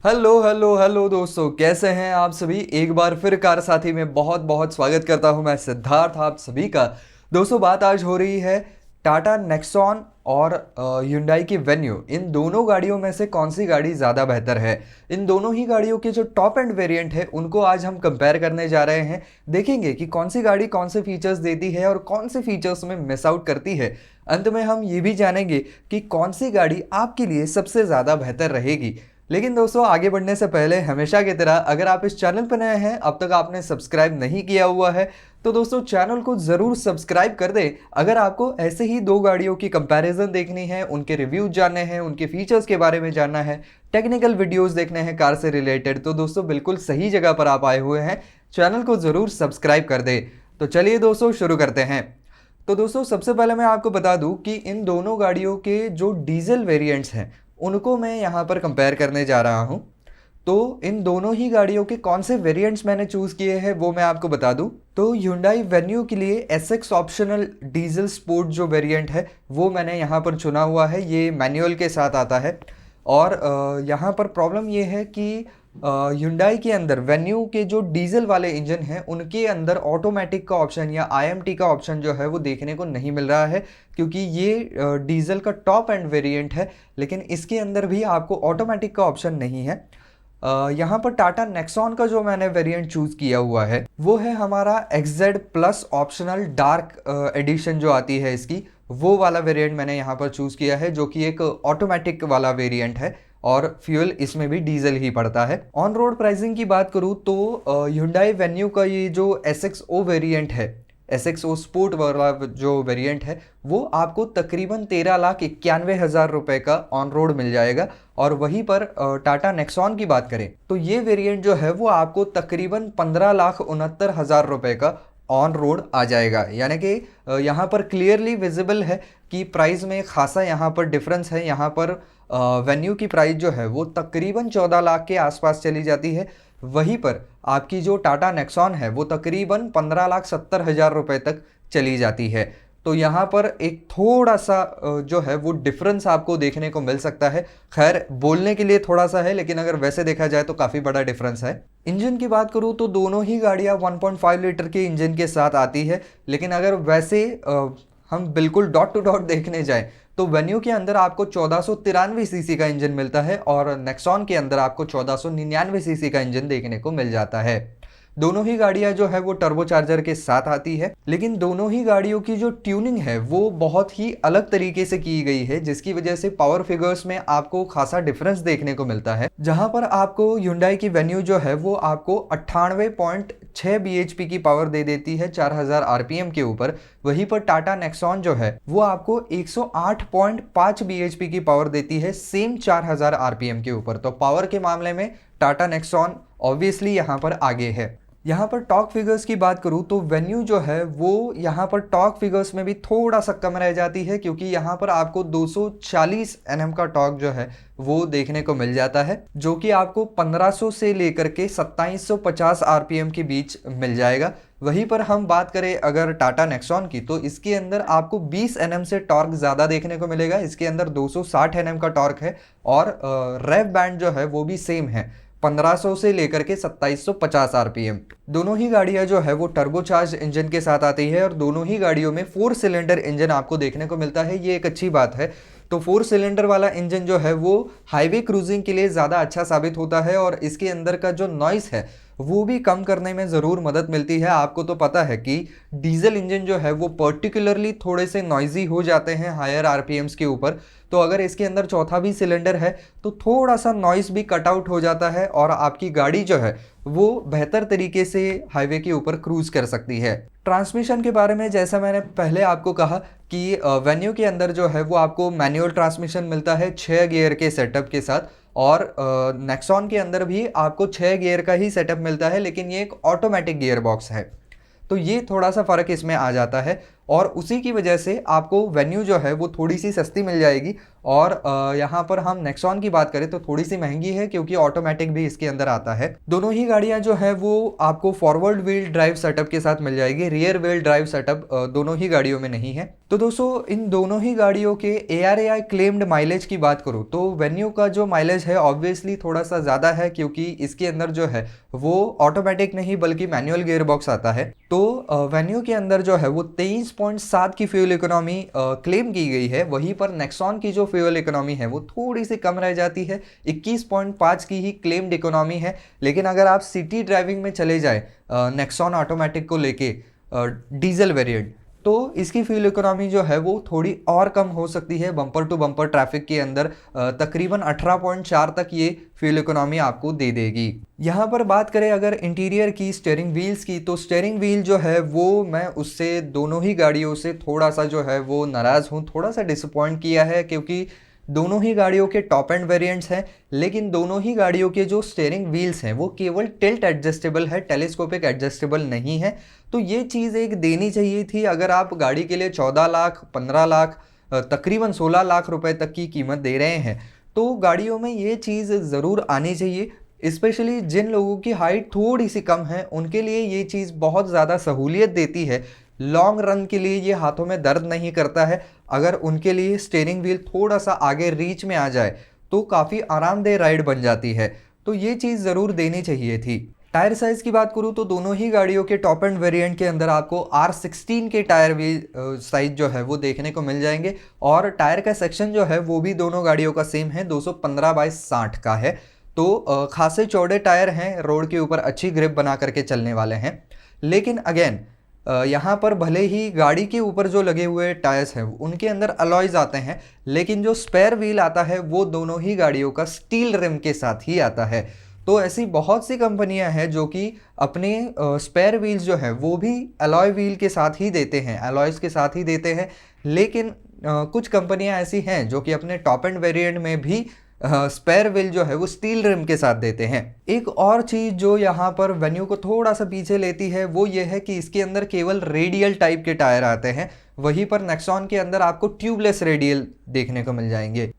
Hello hello hello दोस्तों, कैसे हैं आप सभी। एक बार फिर कार साथी में बहुत बहुत स्वागत करता हूं मैं सिद्धार्थ आप सभी का। दोस्तों, बात आज हो रही है टाटा नेक्सॉन और Hyundai की वेन्यू। इन दोनों गाड़ियों में से कौन सी गाड़ी ज़्यादा बेहतर है। इन दोनों ही गाड़ियों के जो टॉप एंड वेरिएंट है उनको आज हम कंपेयर करने जा रहे हैं। देखेंगे कि कौन सी गाड़ी कौन से फीचर्स देती है और कौन से फीचर्स में मिस आउट करती है। अंत में हम ये भी जानेंगे कि कौन सी गाड़ी आपके लिए सबसे ज़्यादा बेहतर रहेगी। लेकिन दोस्तों, आगे बढ़ने से पहले हमेशा की तरह अगर आप इस चैनल पर नए हैं, अब तक आपने सब्सक्राइब नहीं किया हुआ है, तो दोस्तों चैनल को ज़रूर सब्सक्राइब कर दें। अगर आपको ऐसे ही दो गाड़ियों की कंपैरिजन देखनी है, उनके रिव्यूज जानने हैं, उनके फीचर्स के बारे में जानना है, टेक्निकल वीडियोस देखने हैं कार से रिलेटेड, तो दोस्तों बिल्कुल सही जगह पर आप आए हुए हैं। चैनल को ज़रूर सब्सक्राइब कर दें। तो चलिए दोस्तों शुरू करते हैं। तो दोस्तों, सबसे पहले मैं आपको बता दूं कि इन दोनों गाड़ियों के जो डीजल वेरिएंट्स हैं उनको मैं यहाँ पर कंपेयर करने जा रहा हूँ। तो इन दोनों ही गाड़ियों के कौन से वेरिएंट्स मैंने चूज़ किए हैं वो मैं आपको बता दूं। तो Hyundai वेन्यू के लिए SX ऑप्शनल डीजल स्पोर्ट जो वेरिएंट है वो मैंने यहाँ पर चुना हुआ है। ये मैनुअल के साथ आता है। और यहाँ पर प्रॉब्लम ये है कि Hyundai के अंदर वेन्यू के जो डीजल वाले इंजन हैं उनके अंदर ऑटोमेटिक का ऑप्शन या IMT का ऑप्शन जो है वो देखने को नहीं मिल रहा है, क्योंकि ये डीजल का टॉप एंड वेरिएंट है। लेकिन इसके अंदर भी आपको ऑटोमेटिक का ऑप्शन नहीं है। यहाँ पर टाटा नेक्सॉन का जो मैंने वेरिएंट चूज़ किया हुआ है वो है हमारा XZ plus optional dark edition जो आती है इसकी, वो वाला वेरिएंट मैंने यहाँ पर चूज़ किया है, जो कि एक ऑटोमेटिक वाला वेरिएंट है और फ्यूल इसमें भी डीजल ही पड़ता है। ऑन रोड प्राइसिंग की बात करूँ तो Hyundai वेन्यू का ये जो SXO वेरिएंट है, SXO स्पोर्ट वाला जो वेरिएंट है, वो आपको तकरीबन 13,91,000 रुपए का ऑन रोड मिल जाएगा। और वहीं पर टाटा नेक्सॉन की बात करें तो ये वेरिएंट जो है वो आपको तकरीबन 15,69,000 रुपए का ऑन रोड आ जाएगा। यानी कि यहाँ पर क्लियरली विजिबल है कि प्राइस में खासा यहाँ पर डिफरेंस है। यहाँ पर वेन्यू की प्राइस जो है वो तकरीबन 14 लाख के आसपास चली जाती है। वहीं पर आपकी जो टाटा नेक्सॉन है वो तकरीबन 15,70,000 रुपए तक चली जाती है। तो यहाँ पर एक थोड़ा सा जो है वो डिफरेंस आपको देखने को मिल सकता है। खैर, बोलने के लिए थोड़ा सा है, लेकिन अगर वैसे देखा जाए तो काफ़ी बड़ा डिफरेंस है। इंजन की बात करूँ तो दोनों ही गाड़ियाँ 1.5 लीटर के इंजन के साथ आती है। लेकिन अगर वैसे हम बिल्कुल डॉट टू डॉट देखने जाएं तो वेन्यू के अंदर आपको 1493 सीसी का इंजन मिलता है और नेक्सॉन के अंदर आपको 1499 सीसी का इंजन देखने को मिल जाता है। दोनों ही गाड़ियां जो है वो टर्बोचार्जर के साथ आती है, लेकिन दोनों ही गाड़ियों की जो ट्यूनिंग है वो बहुत ही अलग तरीके से की गई है, जिसकी वजह से पावर फिगर्स में आपको खासा डिफरेंस देखने को मिलता है। जहां पर आपको Hyundai की वेन्यू जो है वो आपको 98.6 bhp की पावर दे देती है 4000 RPM के ऊपर। वहीं पर टाटा नेक्सॉन जो है वो आपको 108.5 bhp की पावर देती है सेम 4000 RPM के ऊपर। तो पावर के मामले में टाटा नेक्सॉन ऑब्वियसली यहाँ पर आगे है। यहाँ पर टॉर्क फिगर्स की बात करूँ तो वेन्यू जो है वो यहाँ पर टॉर्क फिगर्स में भी थोड़ा सा कम रह जाती है, क्योंकि यहाँ पर आपको 240 Nm का टॉर्क जो है वो देखने को मिल जाता है, जो कि आपको 1500 से लेकर के 2750 RPM के बीच मिल जाएगा। वहीं पर हम बात करें अगर टाटा नेक्सॉन की, तो इसके अंदर आपको 20 Nm से टॉर्क ज़्यादा देखने को मिलेगा। इसके अंदर 260 Nm का टॉर्क है और रेव बैंड जो है वो भी सेम है, 1500 से लेकर के 2750 RPM। दोनों ही गाड़ियां जो है वो टर्बोचार्ज इंजन के साथ आती है और दोनों ही गाड़ियों में 4 सिलेंडर इंजन आपको देखने को मिलता है। ये एक अच्छी बात है। तो 4 सिलेंडर वाला इंजन जो है वो हाईवे क्रूजिंग के लिए ज़्यादा अच्छा साबित होता है और इसके अंदर का जो नॉइस है वो भी कम करने में ज़रूर मदद मिलती है। आपको तो पता है कि डीजल इंजन जो है वो पर्टिकुलरली थोड़े से नॉइजी हो जाते हैं हायर RPMs के ऊपर। तो अगर इसके अंदर चौथा भी सिलेंडर है तो थोड़ा सा नॉइस भी कट आउट हो जाता है और आपकी गाड़ी जो है वो बेहतर तरीके से हाईवे के ऊपर क्रूज कर सकती है। ट्रांसमिशन के बारे में जैसा मैंने पहले आपको कहा कि वेन्यू के अंदर जो है वो आपको मैनुअल ट्रांसमिशन मिलता है 6 गियर के सेटअप के साथ, और नेक्सॉन के अंदर भी आपको 6 गियर का ही सेटअप मिलता है, लेकिन ये एक ऑटोमेटिक गियर बॉक्स है। तो ये थोड़ा सा फ़र्क इसमें आ जाता है और उसी की वजह से आपको वेन्यू जो है वो थोड़ी सी सस्ती मिल जाएगी और यहाँ पर हम नेक्सॉन की बात करें तो थोड़ी सी महंगी है क्योंकि ऑटोमेटिक भी इसके अंदर आता है। दोनों ही गाड़ियां जो है वो आपको फॉरवर्ड व्हील ड्राइव सेटअप के साथ मिल जाएगी, रियर व्हील ड्राइव सेटअप दोनों ही गाड़ियों में नहीं है। तो दोस्तों इन दोनों ही गाड़ियों के ARAI क्लेम्ड माइलेज की बात करूं तो वेन्यू का जो माइलेज है ऑब्वियसली थोड़ा सा ज़्यादा है क्योंकि इसके अंदर जो है वो ऑटोमेटिक नहीं बल्कि मैनुअल गियर बॉक्स आता है। तो वेन्यू के अंदर जो है वो 23.7 की फ्यूल इकोनॉमी क्लेम की गई है, वहीं पर नेक्सॉन की जो फ्यूल इकोनॉमी है वो थोड़ी सी कम रह जाती है, 21.5 की ही क्लेम्ड इकोनॉमी है। लेकिन अगर आप सिटी ड्राइविंग में चले जाए नेक्सॉन ऑटोमेटिक को लेके डीजल वेरिएंट, तो इसकी फ्यूल इकोनॉमी जो है वो थोड़ी और कम हो सकती है। बम्पर टू बम्पर ट्रैफिक के अंदर तकरीबन 18.4 तक ये फ्यूल इकोनॉमी आपको दे देगी। यहाँ पर बात करें अगर इंटीरियर की, स्टीयरिंग व्हील्स की, तो स्टीयरिंग व्हील जो है वो मैं उससे दोनों ही गाड़ियों से थोड़ा सा जो है वो नाराज़ हूँ, थोड़ा सा डिसअपॉइंट किया है क्योंकि दोनों ही गाड़ियों के टॉप एंड वेरिएंट्स हैं, लेकिन दोनों ही गाड़ियों के जो स्टीयरिंग व्हील्स हैं वो केवल टिल्ट एडजस्टेबल है, टेलीस्कोपिक एडजस्टेबल नहीं है। तो ये चीज़ एक देनी चाहिए थी। अगर आप गाड़ी के लिए 14 लाख, 15 लाख, तकरीबन 16 लाख रुपए तक की कीमत दे रहे हैं तो गाड़ियों में ये चीज़ ज़रूर आनी चाहिए। स्पेशली जिन लोगों की हाइट थोड़ी सी कम है उनके लिए ये चीज़ बहुत ज़्यादा सहूलियत देती है। लॉन्ग रन के लिए ये हाथों में दर्द नहीं करता है। अगर उनके लिए स्टीयरिंग व्हील थोड़ा सा आगे रीच में आ जाए तो काफ़ी आरामदेह राइड बन जाती है। तो ये चीज़ ज़रूर देनी चाहिए थी। टायर साइज़ की बात करूँ तो दोनों ही गाड़ियों के टॉप एंड वेरिएंट के अंदर आपको R16 के टायर व्हील साइज जो है वो देखने को मिल जाएंगे और टायर का सेक्शन जो है वो भी दोनों गाड़ियों का सेम है, 215/60 का है। तो खासे चौड़े टायर हैं, रोड के ऊपर अच्छी ग्रिप बना करके चलने वाले हैं। लेकिन अगेन यहाँ पर भले ही गाड़ी के ऊपर जो लगे हुए टायर्स हैं उनके अंदर अलॉयज आते हैं, लेकिन जो स्पेयर व्हील आता है वो दोनों ही गाड़ियों का स्टील रिम के साथ ही आता है। तो ऐसी बहुत सी कंपनियां हैं जो कि अपने स्पेयर व्हील्स जो है वो भी अलॉय व्हील के साथ ही देते हैं, अलॉयज के साथ ही देते हैं। लेकिन कुछ कंपनियां ऐसी हैं जो कि अपने टॉप एंड वेरिएंट में भी स्पेयर व्हील जो है वो स्टील रिम के साथ देते हैं। एक और चीज़ जो यहाँ पर वेन्यू को थोड़ा सा पीछे लेती है वो ये है कि इसके अंदर केवल रेडियल टाइप के टायर आते हैं, वहीं पर नेक्सॉन के अंदर आपको ट्यूबलेस रेडियल देखने को मिल जाएंगे।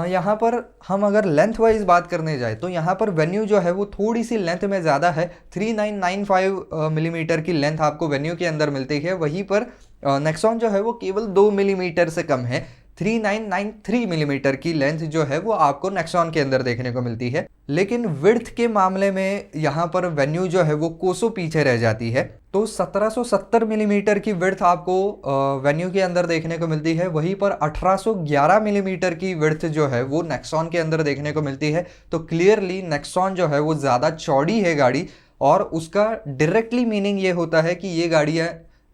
यहाँ पर हम अगर लेंथ वाइज बात करने जाए तो यहाँ पर वेन्यू जो है वो थोड़ी सी लेंथ में ज़्यादा है, 3995 मिलीमीटर की लेंथ आपको वेन्यू के अंदर मिलती है, वहीं पर नेक्सॉन जो है वो केवल 2 मिलीमीटर से कम है, 3993 मिलीमीटर की लेंथ जो है वो आपको नेक्सॉन के अंदर देखने को मिलती है। लेकिन विड्थ के मामले में यहाँ पर वेन्यू जो है वो कोसों पीछे रह जाती है। तो 1770 मिलीमीटर की विड्थ आपको वेन्यू के अंदर देखने को मिलती है, वहीं पर 1811 मिलीमीटर की विड्थ जो है वो नेक्सॉन के अंदर देखने को मिलती है। तो क्लियरली नेक्सॉन जो है वो ज़्यादा चौड़ी है गाड़ी, और उसका डायरेक्टली मीनिंग ये होता है कि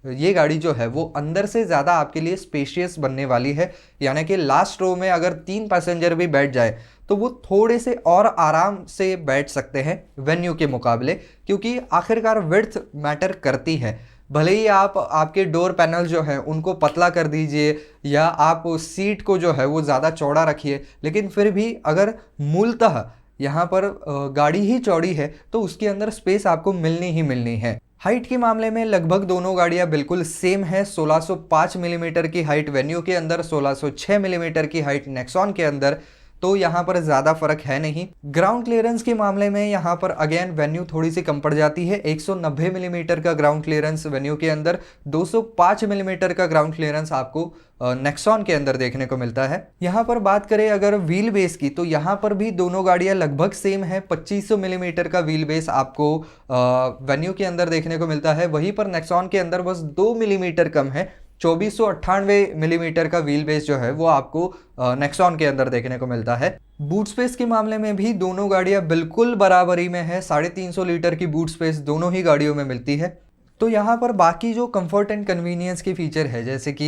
ये गाड़ी जो है वो अंदर से ज़्यादा आपके लिए स्पेशियस बनने वाली है। यानी कि लास्ट रो में अगर 3 पैसेंजर भी बैठ जाए तो वो थोड़े से और आराम से बैठ सकते हैं वेन्यू के मुकाबले, क्योंकि आखिरकार विड्थ मैटर करती है। भले ही आप आपके डोर पैनल जो है उनको पतला कर दीजिए या आप सीट को जो है वो ज़्यादा चौड़ा रखिए, लेकिन फिर भी अगर मूलतः यहाँ पर गाड़ी ही चौड़ी है तो उसके अंदर स्पेस आपको मिलनी ही मिलनी है। हाइट के मामले में लगभग दोनों गाड़ियां बिल्कुल सेम है, 1605 मिलीमीटर की हाइट वेन्यू के अंदर, 1606 मिलीमीटर की हाइट नेक्सॉन के अंदर। तो यहाँ पर ज़्यादा फर्क है नहीं। ग्राउंड क्लियरेंस के मामले में यहाँ पर अगेन वेन्यू थोड़ी सी कम पड़ जाती है, 190 मिलीमीटर का ग्राउंड क्लियरेंस वेन्यू के अंदर, 205 मिलीमीटर का ग्राउंड क्लियरेंस आपको नेक्सॉन के अंदर देखने को मिलता है। यहाँ पर बात करें अगर व्हील बेस की तो यहाँ पर भी दोनों गाड़ियाँ लगभग सेम है, 2500 मिलीमीटर का व्हील बेस आपको वेन्यू के अंदर देखने को मिलता है, वहीं पर नेक्सॉन के अंदर बस 2 मिलीमीटर कम है, 2498 मिलीमीटर का व्हील बेस जो है वो आपको नेक्सॉन के अंदर देखने को मिलता है। बूट स्पेस के मामले में भी दोनों गाड़ियां बिल्कुल बराबरी में है, 350 लीटर की बूट स्पेस दोनों ही गाड़ियों में मिलती है। तो यहाँ पर बाकी जो कंफर्ट एंड कन्वीनियंस के फीचर है, जैसे कि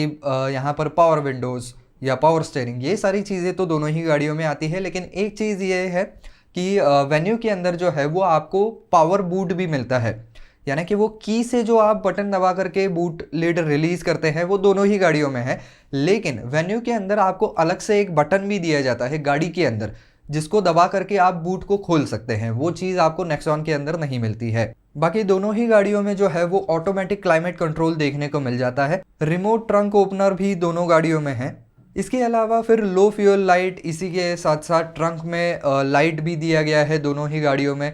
यहाँ पर पावर विंडोज़ या पावर स्टीयरिंग, ये सारी चीज़ें तो दोनों ही गाड़ियों में आती है। लेकिन एक चीज़ ये है कि वेन्यू के अंदर जो है वो आपको पावर बूट भी मिलता है, यानी कि वो की से जो आप बटन दबा करके बूट लिड रिलीज करते हैं वो दोनों ही गाड़ियों में है। लेकिन वेन्यू के अंदर आपको अलग से एक बटन भी दिया जाता है गाड़ी के अंदर, जिसको दबा करके आप बूट को खोल सकते हैं। वो चीज़ आपको नेक्सॉन के अंदर नहीं मिलती है। बाकी दोनों ही गाड़ियों में जो है वो ऑटोमेटिक क्लाइमेट कंट्रोल देखने को मिल जाता है। रिमोट ट्रंक ओपनर भी दोनों गाड़ियों में है। इसके अलावा फिर लो फ्यूल लाइट, इसी के साथ साथ ट्रंक में लाइट भी दिया गया है दोनों ही गाड़ियों में।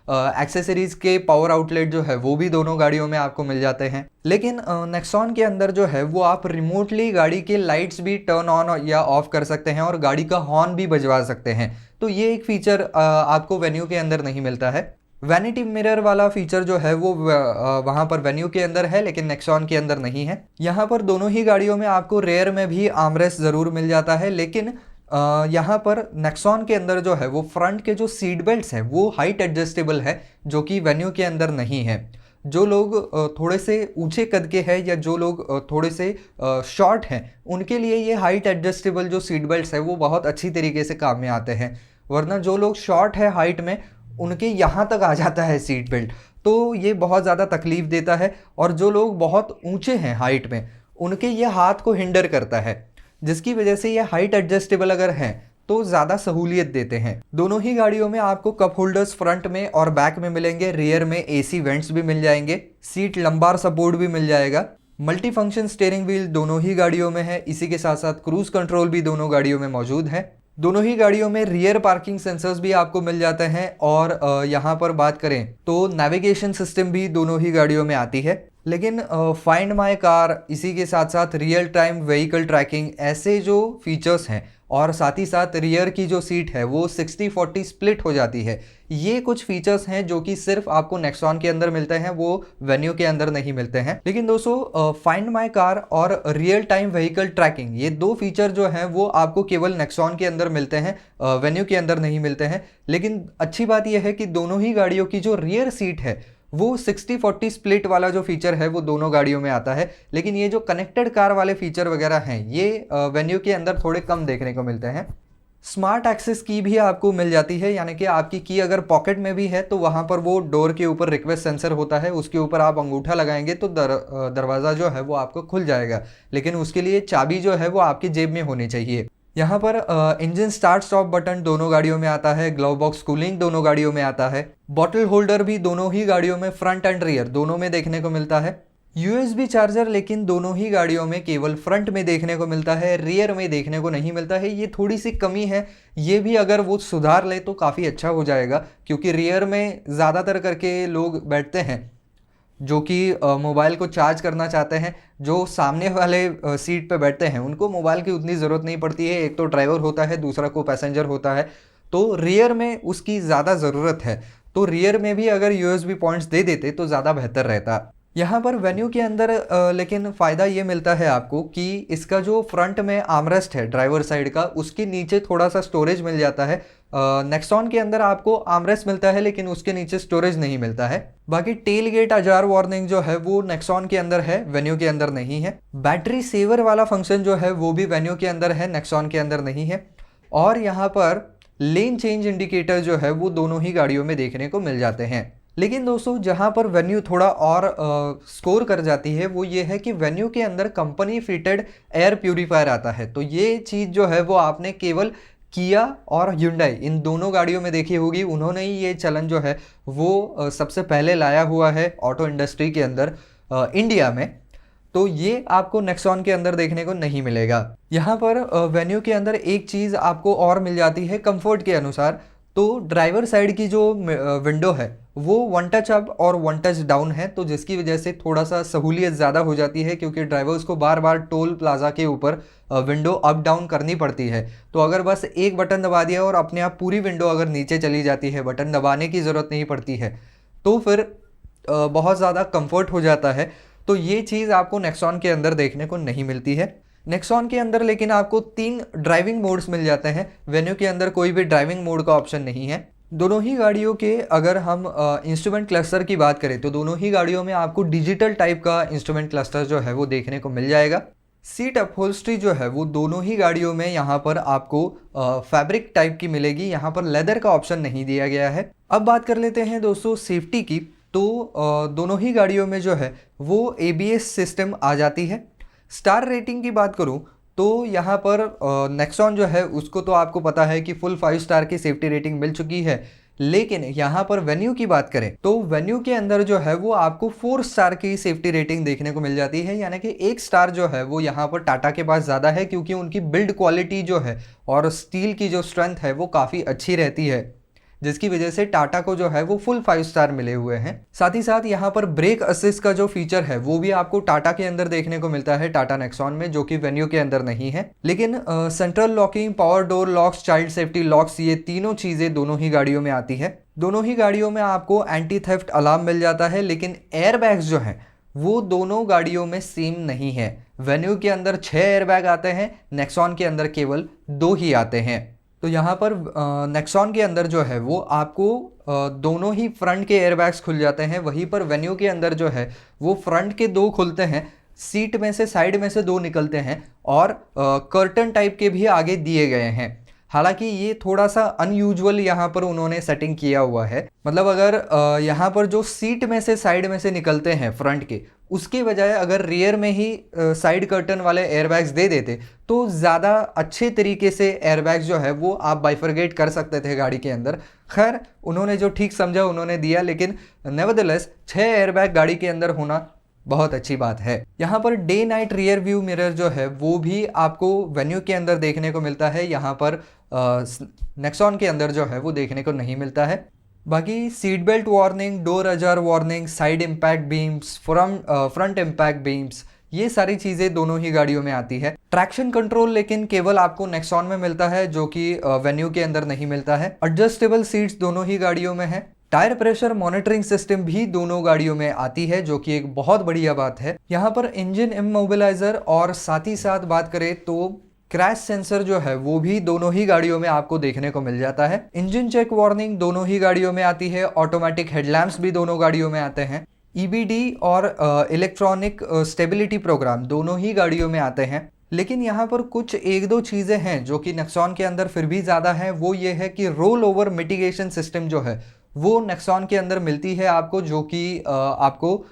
एक्सेसरीज के पावर आउटलेट जो है वो भी दोनों गाड़ियों में आपको मिल जाते हैं। लेकिन नेक्सॉन के अंदर जो है वो आप रिमोटली गाड़ी के लाइट्स भी टर्न ऑन या ऑफ कर सकते हैं और गाड़ी का हॉर्न भी बजवा सकते हैं। तो ये एक फीचर आपको वेन्यू के अंदर नहीं मिलता है। वैनिटी मिरर वाला फीचर जो है वो वहाँ पर वेन्यू के अंदर है, लेकिन नेक्सॉन के अंदर नहीं है। यहाँ पर दोनों ही गाड़ियों में आपको रेयर में भी आर्मरेस्ट ज़रूर मिल जाता है, लेकिन यहाँ पर नेक्सॉन के अंदर जो है वो फ्रंट के जो सीट बेल्ट्स हैं वो हाइट एडजस्टेबल है, जो कि वेन्यू के अंदर नहीं है। जो लोग थोड़े से ऊंचे कद के हैं या जो लोग थोड़े से शॉर्ट हैं, उनके लिए ये हाइट एडजस्टेबल जो सीट बेल्ट्स है वो बहुत अच्छी तरीके से काम में आते हैं। वरना जो लोग शॉर्ट है हाइट में, उनके यहाँ तक आ जाता है सीट बेल्ट, तो ये बहुत ज़्यादा तकलीफ देता है। और जो लोग बहुत ऊंचे हैं हाइट में, उनके ये हाथ को हिंडर करता है, जिसकी वजह से ये हाइट एडजस्टेबल अगर हैं तो ज़्यादा सहूलियत देते हैं। दोनों ही गाड़ियों में आपको कप होल्डर्स फ्रंट में और बैक में मिलेंगे। रियर में एसी वेंट्स भी मिल जाएंगे। सीट लंबार सपोर्ट भी मिल जाएगा। मल्टी फंक्शन स्टीयरिंग व्हील दोनों ही गाड़ियों में है। इसी के साथ साथ क्रूज कंट्रोल भी दोनों गाड़ियों में मौजूद है। दोनों ही गाड़ियों में रियर पार्किंग सेंसर्स भी आपको मिल जाते हैं। और यहाँ पर बात करें तो नेविगेशन सिस्टम भी दोनों ही गाड़ियों में आती है। लेकिन फाइंड माई कार, इसी के साथ साथ रियल टाइम व्हीकल ट्रैकिंग, ऐसे जो फीचर्स हैं और साथ ही साथ रियर की जो सीट है वो 60-40 स्प्लिट हो जाती है, ये कुछ फीचर्स हैं जो कि सिर्फ आपको नेक्सॉन के अंदर मिलते हैं, वो वेन्यू के अंदर नहीं मिलते हैं। लेकिन दोस्तों फाइंड माई कार और रियल टाइम व्हीकल ट्रैकिंग, ये दो फीचर जो हैं वो आपको केवल नेक्सॉन के अंदर मिलते हैं, वेन्यू के अंदर नहीं मिलते हैं। लेकिन अच्छी बात यह है कि दोनों ही गाड़ियों की जो रियर सीट है वो 60-40 स्प्लिट वाला जो फीचर है वो दोनों गाड़ियों में आता है। लेकिन ये जो कनेक्टेड कार वाले फीचर वगैरह हैं ये वेन्यू के अंदर थोड़े कम देखने को मिलते हैं। स्मार्ट एक्सेस की भी आपको मिल जाती है, यानी कि आपकी की अगर पॉकेट में भी है तो वहाँ पर वो डोर के ऊपर रिक्वेस्ट सेंसर होता है, उसके ऊपर आप अंगूठा लगाएंगे तो दरवाज़ा जो है वो आपको खुल जाएगा। लेकिन उसके लिए चाबी जो है वो आपकी जेब में होनी चाहिए। यहाँ पर इंजन स्टार्ट स्टॉप बटन दोनों गाड़ियों में आता है। ग्लव बॉक्स कूलिंग दोनों गाड़ियों में आता है। बॉटल होल्डर भी दोनों ही गाड़ियों में फ्रंट एंड रियर दोनों में देखने को मिलता है। USB चार्जर लेकिन दोनों ही गाड़ियों में केवल फ्रंट में देखने को मिलता है, रियर में देखने को नहीं मिलता है। ये थोड़ी सी कमी है, ये भी अगर वो सुधार ले तो काफ़ी अच्छा हो जाएगा, क्योंकि रियर में ज़्यादातर करके लोग बैठते हैं जो कि मोबाइल को चार्ज करना चाहते हैं। जो सामने वाले सीट पे बैठते हैं उनको मोबाइल की उतनी ज़रूरत नहीं पड़ती है, एक तो ड्राइवर होता है, दूसरा को पैसेंजर होता है, तो रियर में उसकी ज़्यादा ज़रूरत है। तो रियर में भी अगर USB पॉइंट्स दे देते तो ज़्यादा बेहतर रहता। यहाँ पर वेन्यू के अंदर लेकिन फ़ायदा ये मिलता है आपको कि इसका जो फ्रंट में आर्मरेस्ट है ड्राइवर साइड का, उसके नीचे थोड़ा सा स्टोरेज मिल जाता है। नेक्सॉन के अंदर आपको आर्मरेस्ट मिलता है लेकिन उसके नीचे स्टोरेज नहीं मिलता है। बाकी टेल गेट अजार वार्निंग जो है वो नेक्सॉन के अंदर है, वेन्यू के अंदर नहीं है। बैटरी सेवर वाला फंक्शन जो है वो भी वेन्यू के अंदर है, नेक्सॉन के अंदर नहीं है। और यहाँ पर लेन चेंज इंडिकेटर जो है वो दोनों ही गाड़ियों में देखने को मिल जाते हैं। लेकिन दोस्तों जहाँ पर वेन्यू थोड़ा और स्कोर कर जाती है वो ये है कि वेन्यू के अंदर कंपनी फिटेड एयर प्यूरीफायर आता है। तो ये चीज़ जो है वो आपने केवल किया और Hyundai इन दोनों गाड़ियों में देखी होगी। उन्होंने ही ये चलन जो है वो सबसे पहले लाया हुआ है ऑटो इंडस्ट्री के अंदर इंडिया में। तो ये आपको नेक्सॉन के अंदर देखने को नहीं मिलेगा। यहाँ पर वेन्यू के अंदर एक चीज़ आपको और मिल जाती है कंफर्ट के अनुसार। तो ड्राइवर साइड की जो विंडो है वो वन टच अप और वन टच डाउन है, तो जिसकी वजह से थोड़ा सा सहूलियत ज़्यादा हो जाती है, क्योंकि ड्राइवर्स को बार बार टोल प्लाजा के ऊपर विंडो अप डाउन करनी पड़ती है। तो अगर बस एक बटन दबा दिया और अपने आप पूरी विंडो अगर नीचे चली जाती है, बटन दबाने की ज़रूरत नहीं पड़ती है, तो फिर बहुत ज़्यादा कंफर्ट हो जाता है। तो ये चीज़ आपको नेक्सॉन के अंदर देखने को नहीं मिलती है। नेक्सॉन के अंदर लेकिन आपको 3 ड्राइविंग मोड्स मिल जाते हैं। वेन्यू के अंदर कोई भी ड्राइविंग मोड का ऑप्शन नहीं है। दोनों ही गाड़ियों के अगर हम इंस्ट्रूमेंट क्लस्टर की बात करें तो दोनों ही गाड़ियों में आपको डिजिटल टाइप का इंस्ट्रूमेंट क्लस्टर जो है वो देखने को मिल जाएगा। सीट अपहोल्स्ट्री जो है वो दोनों ही गाड़ियों में यहाँ पर आपको फैब्रिक टाइप की मिलेगी, यहाँ पर लेदर का ऑप्शन नहीं दिया गया है। अब बात कर लेते हैं दोस्तों सेफ्टी की। तो दोनों ही गाड़ियों में जो है वो ABS सिस्टम आ जाती है। स्टार रेटिंग की बात करूं तो यहाँ पर नेक्सॉन जो है उसको तो आपको पता है कि फुल 5 स्टार की सेफ्टी रेटिंग मिल चुकी है। लेकिन यहाँ पर वेन्यू की बात करें तो वेन्यू के अंदर जो है वो आपको 4 स्टार की सेफ्टी रेटिंग देखने को मिल जाती है, यानी कि 1 स्टार जो है वो यहाँ पर टाटा के पास ज़्यादा है, क्योंकि उनकी बिल्ड क्वालिटी जो है और स्टील की जो स्ट्रेंथ है वो काफ़ी अच्छी रहती है, जिसकी वजह से टाटा को जो है वो फुल 5 स्टार मिले हुए हैं। साथ ही साथ यहाँ पर ब्रेक असिस्ट का जो फीचर है वो भी आपको टाटा के अंदर देखने को मिलता है, टाटा नेक्सॉन में, जो कि वेन्यू के अंदर नहीं है। लेकिन central locking, power door locks, child safety locks, ये तीनों चीज़ें दोनों ही गाड़ियों में आती है। दोनों ही गाड़ियों में आपको एंटी थेफ्ट अलार्म मिल जाता है, लेकिन एयरबैग्स जो हैं वो दोनों गाड़ियों में सेम नहीं है। वेन्यू के अंदर 6 एयरबैग आते हैं, नेक्सॉन के अंदर केवल 2 ही आते हैं। तो यहाँ पर नेक्सॉन के अंदर जो है वो आपको दोनों ही फ्रंट के एयरबैग्स खुल जाते हैं, वहीं पर वेन्यू के अंदर जो है वो फ्रंट के 2 खुलते हैं, सीट में से, साइड में से 2 निकलते हैं, और कर्टन टाइप के भी आगे दिए गए हैं। हालांकि ये थोड़ा सा अनयूजुअल यहाँ पर उन्होंने सेटिंग किया हुआ है। मतलब अगर यहाँ पर जो सीट में से, साइड में से निकलते हैं फ्रंट के, उसके बजाय अगर रियर में ही साइड कर्टन वाले एयरबैग्स दे देते तो ज़्यादा अच्छे तरीके से एयरबैग्स जो है वो आप बाइफरगेट कर सकते थे गाड़ी के अंदर। खैर, उन्होंने जो ठीक समझा उन्होंने दिया, लेकिन नेवरदलेस 6 एयरबैग गाड़ी के अंदर होना बहुत अच्छी बात है। यहाँ per day night rear view mirror जो है वो भी आपको वेन्यू के अंदर देखने को मिलता है, यहाँ पर नेक्सॉन के अंदर जो है वो देखने को नहीं मिलता है। बाकी seat belt warning, door ajar warning, side impact beams, front impact beams, ये सारी चीज़ें दोनों ही गाड़ियों में आती है। ट्रैक्शन कंट्रोल लेकिन केवल आपको नेक्सॉन में मिलता है, जो कि वेन्यू के अंदर नहीं मिलता है। एडजस्टेबल सीट्स दोनों ही गाड़ियों में है। टायर प्रेशर मॉनिटरिंग सिस्टम भी दोनों गाड़ियों में आती है, जो कि एक बहुत बढ़िया बात है। यहाँ पर इंजन इमोबिलाइजर और साथ ही साथ बात करें तो क्रैश सेंसर जो है वो भी दोनों ही गाड़ियों में आपको देखने को मिल जाता है। इंजन चेक वार्निंग दोनों ही गाड़ियों में आती है। ऑटोमेटिक हेडलैम्प्स भी दोनों गाड़ियों में आते हैं। ईबीडी और इलेक्ट्रॉनिक स्टेबिलिटी प्रोग्राम दोनों ही गाड़ियों में आते हैं। लेकिन यहाँ पर कुछ 1-2 चीज़ें हैं जो कि नेक्सॉन के अंदर फिर भी ज़्यादा है। वो ये है कि रोल ओवर मिटिगेशन सिस्टम जो है वो नेक्सॉन के अंदर मिलती है आपको, जो कि आपको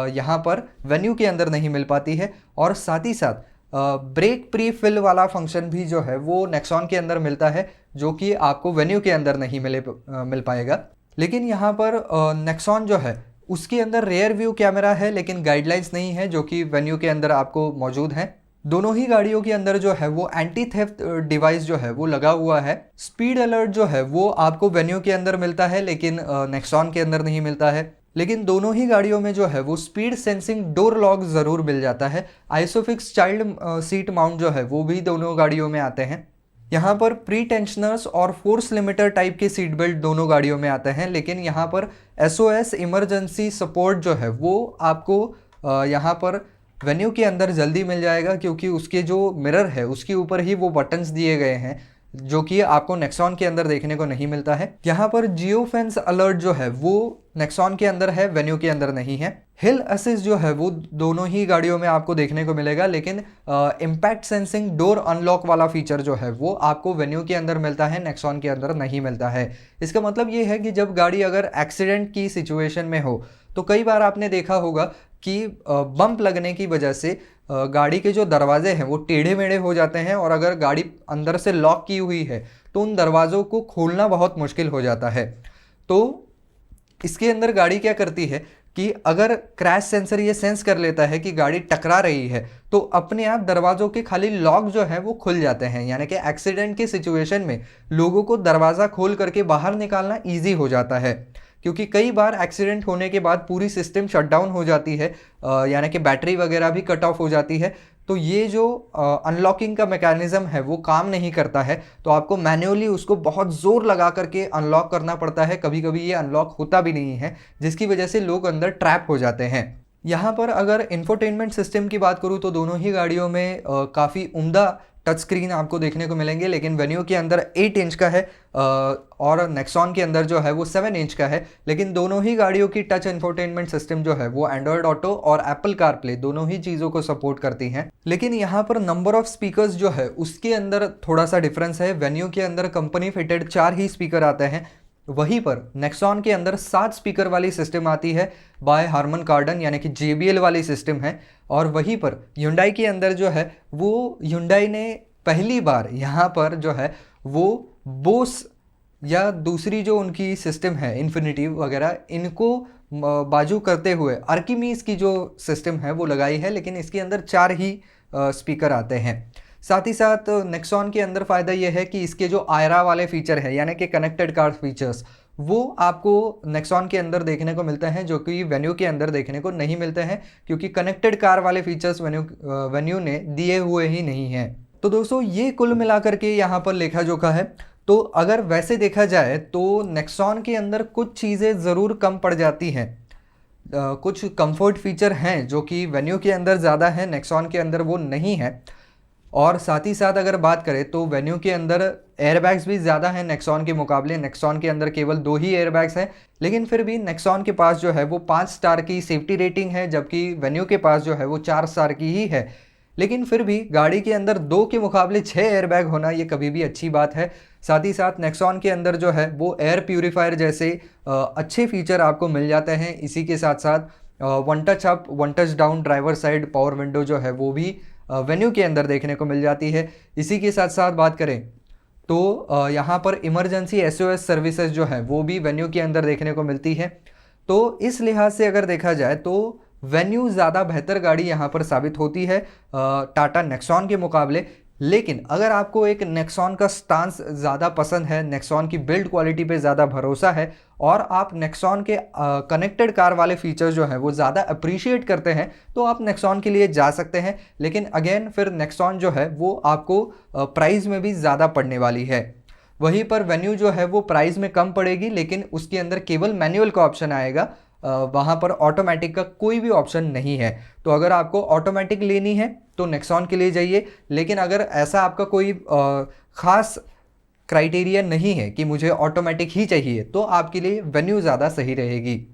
यहाँ पर वेन्यू के अंदर नहीं मिल पाती है। और साथ ही साथ ब्रेक प्री फिल वाला फंक्शन भी जो है वो नेक्सॉन के अंदर मिलता है, जो कि आपको वेन्यू के अंदर नहीं मिल पाएगा। लेकिन यहाँ पर नेक्सॉन जो है उसके अंदर रेयर व्यू कैमरा है, लेकिन गाइडलाइंस नहीं है, जो कि वेन्यू के अंदर आपको मौजूद है। दोनों ही गाड़ियों के अंदर जो है वो एंटी थेफ्ट डिवाइस जो है वो लगा हुआ है। स्पीड अलर्ट जो है वो आपको वेन्यू के अंदर मिलता है, लेकिन नेक्सॉन के अंदर नहीं मिलता है। लेकिन दोनों ही गाड़ियों में जो है वो स्पीड सेंसिंग डोर लॉक ज़रूर मिल जाता है। आइसोफिक्स चाइल्ड सीट माउंट जो है वो भी दोनों गाड़ियों में आते हैं। यहाँ पर प्री टेंशनर्स और फोर्स लिमिटर टाइप के सीट बेल्ट दोनों गाड़ियों में आते हैं। लेकिन यहाँ पर SOS इमरजेंसी सपोर्ट जो है वो आपको यहाँ पर वेन्यू के अंदर जल्दी मिल जाएगा, क्योंकि उसके जो मिरर है उसके ऊपर ही वो बटन्स दिए गए हैं, जो कि आपको नेक्सॉन के अंदर देखने को नहीं मिलता है। यहाँ पर जियो फेंस अलर्ट जो है वो नेक्सॉन के अंदर है, वेन्यू के अंदर नहीं है। हिल असिस्ट जो है वो दोनों ही गाड़ियों में आपको देखने को मिलेगा, लेकिन इम्पैक्ट सेंसिंग डोर अनलॉक वाला फीचर जो है वो आपको वेन्यू के अंदर मिलता है, नेक्सॉन के अंदर नहीं मिलता है। इसका मतलब ये है कि जब गाड़ी अगर एक्सीडेंट की सिचुएशन में हो तो कई बार आपने देखा होगा कि बम्प लगने की वजह से गाड़ी के जो दरवाजे हैं वो टेढ़े मेढ़े हो जाते हैं, और अगर गाड़ी अंदर से लॉक की हुई है तो उन दरवाज़ों को खोलना बहुत मुश्किल हो जाता है। तो इसके अंदर गाड़ी क्या करती है कि अगर क्रैश सेंसर ये सेंस कर लेता है कि गाड़ी टकरा रही है तो अपने आप दरवाज़ों के खाली लॉक जो है वो खुल जाते हैं, यानी कि एक्सीडेंट की सिचुएशन में लोगों को दरवाज़ा खोल करके बाहर निकालना ईजी हो जाता है। क्योंकि कई बार एक्सीडेंट होने के बाद पूरी सिस्टम शटडाउन हो जाती है, यानी कि बैटरी वगैरह भी कट ऑफ हो जाती है, तो ये जो अनलॉकिंग का मैकेनिज्म है वो काम नहीं करता है, तो आपको मैन्युअली उसको बहुत ज़ोर लगा करके अनलॉक करना पड़ता है। कभी कभी ये अनलॉक होता भी नहीं है, जिसकी वजह से लोग अंदर ट्रैप हो जाते हैं। यहाँ पर अगर इंफोटेनमेंट सिस्टम की बात करूँ तो दोनों ही गाड़ियों में काफ़ी उम्दा टच स्क्रीन आपको देखने को मिलेंगे, लेकिन वेन्यू के अंदर 8 इंच का है और नेक्सॉन के अंदर जो है वो 7 इंच का है। लेकिन दोनों ही गाड़ियों की टच इंफोटेनमेंट सिस्टम जो है वो एंड्रॉयड ऑटो और एप्पल कारप्ले दोनों ही चीज़ों को सपोर्ट करती हैं। लेकिन यहाँ पर नंबर ऑफ स्पीकर्स जो है उसके अंदर थोड़ा सा डिफरेंस है। वेन्यू के अंदर कंपनी फिटेड 4 ही स्पीकर आते हैं, वहीं पर नेक्सॉन के अंदर 7 स्पीकर वाली सिस्टम आती है बाय हार्मन कार्डन, यानी कि JBL वाली सिस्टम है। और वहीं पर Hyundai के अंदर जो है वो Hyundai ने पहली बार यहाँ पर जो है वो बोस या दूसरी जो उनकी सिस्टम है इन्फिनिटी वगैरह, इनको बाजू करते हुए अर्किमीज की जो सिस्टम है वो लगाई है, लेकिन इसके अंदर 4 ही स्पीकर आते हैं। साथ ही साथ नेक्सॉन के अंदर फ़ायदा ये है कि इसके जो आयरा वाले फीचर है यानी कि कनेक्टेड कार फीचर्स, वो आपको नेक्सॉन के अंदर देखने को मिलते हैं जो कि वेन्यू के अंदर देखने को नहीं मिलते हैं, क्योंकि कनेक्टेड कार वाले फीचर्स वेन्यू ने दिए हुए ही नहीं हैं। तो दोस्तों ये कुल मिलाकर के यहाँ पर लेखा जोखा है। तो अगर वैसे देखा जाए तो नेक्सॉन के अंदर कुछ चीज़ें ज़रूर कम पड़ जाती हैं। कुछ कंफर्ट फीचर हैं जो कि वेन्यू के अंदर ज़्यादा है, नेक्सॉन के अंदर वो नहीं है। और साथ ही साथ अगर बात करें तो वेन्यू के अंदर एयरबैग्स भी ज़्यादा हैं नेक्सॉन के मुकाबले। नेक्सॉन के अंदर केवल 2 ही एयरबैग्स हैं, लेकिन फिर भी नेक्सॉन के पास जो है वो 5 स्टार की सेफ्टी रेटिंग है, जबकि वेन्यू के पास जो है वो 4 स्टार की ही है। लेकिन फिर भी गाड़ी के अंदर 2 के मुकाबले 6 एयरबैग होना ये कभी भी अच्छी बात है। साथ ही साथ नेक्सॉन के अंदर जो है वो एयर प्यूरीफायर जैसे अच्छे फीचर आपको मिल जाते हैं। इसी के साथ साथ one touch up one touch down driver side power window जो है वो भी वेन्यू के अंदर देखने को मिल जाती है। इसी के साथ साथ बात करें तो यहाँ पर इमरजेंसी एसओएस सर्विसेज जो है वो भी वेन्यू के अंदर देखने को मिलती है। तो इस लिहाज से अगर देखा जाए तो वेन्यू ज़्यादा बेहतर गाड़ी यहाँ पर साबित होती है टाटा नेक्सॉन के मुकाबले। लेकिन अगर आपको एक नेक्सॉन का स्टांस ज़्यादा पसंद है, नेक्सॉन की बिल्ड क्वालिटी पे ज़्यादा भरोसा है और आप नेक्सॉन के कनेक्टेड कार वाले फीचर्स जो हैं वो ज़्यादा अप्रिशिएट करते हैं, तो आप नेक्सॉन के लिए जा सकते हैं। लेकिन अगेन फिर नेक्सॉन जो है वो आपको प्राइस में भी ज़्यादा पड़ने वाली है। वहीं पर वेन्यू जो है वो प्राइस में कम पड़ेगी, लेकिन उसके अंदर केवल मैनुअल का ऑप्शन आएगा, वहाँ पर ऑटोमेटिक का कोई भी ऑप्शन नहीं है। तो अगर आपको ऑटोमेटिक लेनी है तो नेक्सॉन के लिए जाइए। लेकिन अगर ऐसा आपका कोई ख़ास क्राइटेरिया नहीं है कि मुझे ऑटोमेटिक ही चाहिए, तो आपके लिए वेन्यू ज़्यादा सही रहेगी।